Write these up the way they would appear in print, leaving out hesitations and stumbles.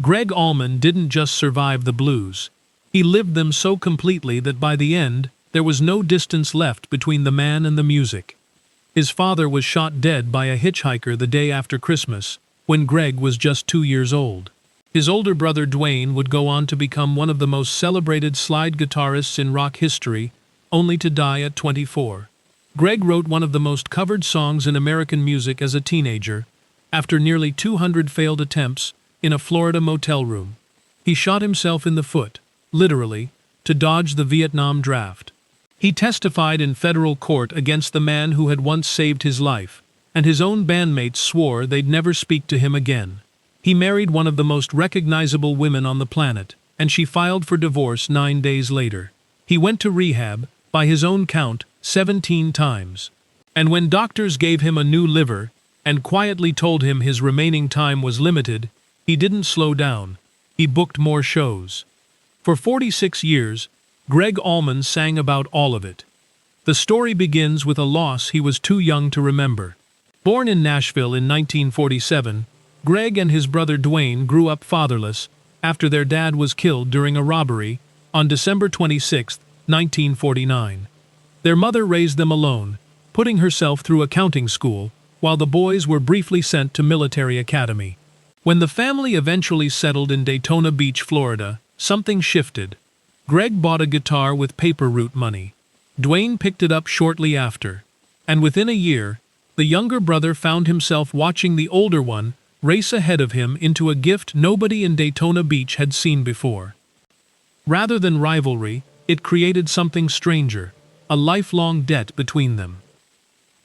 Gregg Allman didn't just survive the blues. He lived them so completely that by the end, there was no distance left between the man and the music. His father was shot dead by a hitchhiker the day after Christmas, when Gregg was just 2 years old. His older brother Dwayne would go on to become one of the most celebrated slide guitarists in rock history, only to die at 24. Gregg wrote one of the most covered songs in American music as a teenager, after nearly 200 failed attempts, in a Florida motel room. He shot himself in the foot, literally, to dodge the Vietnam draft. He testified in federal court against the man who had once saved his life, and his own bandmates swore they'd never speak to him again. He married one of the most recognizable women on the planet, and she filed for divorce 9 days later. He went to rehab, by his own count, 17 times. And when doctors gave him a new liver, and quietly told him his remaining time was limited, he didn't slow down. He booked more shows. For 46 years, Gregg Allman sang about all of it. The story begins with a loss he was too young to remember. Born in Nashville in 1947, Gregg and his brother Dwayne grew up fatherless after their dad was killed during a robbery on December 26, 1949. Their mother raised them alone, putting herself through accounting school, while the boys were briefly sent to military academy. When the family eventually settled in Daytona Beach, Florida, something shifted. Gregg bought a guitar with paper route money. Dwayne picked it up shortly after. And within a year, the younger brother found himself watching the older one race ahead of him into a gift nobody in Daytona Beach had seen before. Rather than rivalry, it created something stranger, a lifelong debt between them.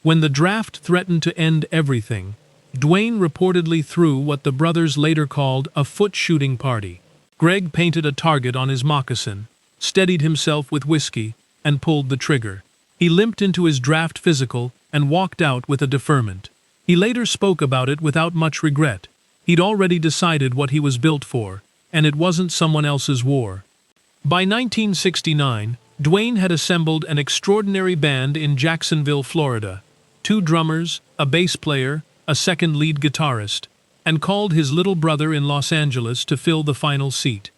When the draft threatened to end everything, Dwayne reportedly threw what the brothers later called a foot shooting party. Gregg painted a target on his moccasin, steadied himself with whiskey, and pulled the trigger. He limped into his draft physical and walked out with a deferment. He later spoke about it without much regret. He'd already decided what he was built for, and it wasn't someone else's war. By 1969, Dwayne had assembled an extraordinary band in Jacksonville, Florida. 2 drummers, a bass player, a second lead guitarist, and called his little brother in Los Angeles to fill the final seat.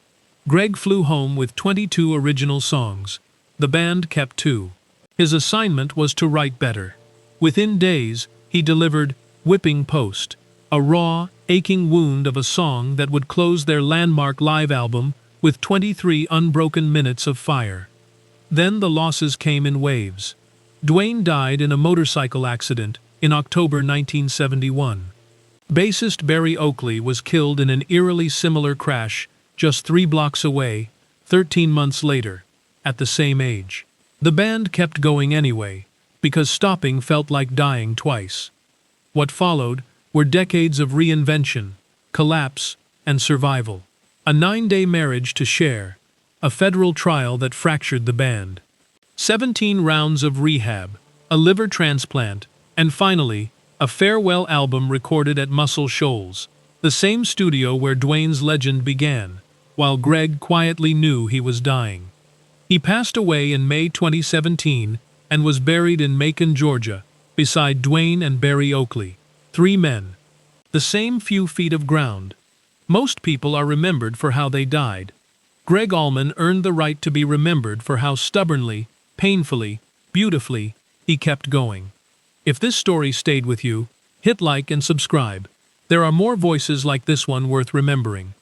Gregg flew home with 22 original songs. The band kept 2. His assignment was to write better. Within days, he delivered Whipping Post, a raw, aching wound of a song that would close their landmark live album with 23 unbroken minutes of fire. Then the losses came in waves. Dwayne died in a motorcycle accident in October 1971. Bassist Barry Oakley was killed in an eerily similar crash just 3 blocks away, 13 months later, at the same age. The band kept going anyway, because stopping felt like dying twice. What followed were decades of reinvention, collapse, and survival. A 9-day marriage to Cher, a federal trial that fractured the band. 17 rounds of rehab, a liver transplant, and finally, a farewell album recorded at Muscle Shoals, the same studio where Dwayne's legend began, while Gregg quietly knew he was dying. He passed away in May 2017 and was buried in Macon, Georgia, beside Dwayne and Barry Oakley, 3 men. The same few feet of ground. Most people are remembered for how they died. Gregg Allman earned the right to be remembered for how stubbornly, painfully, beautifully, he kept going. If this story stayed with you, hit like and subscribe. There are more voices like this one worth remembering.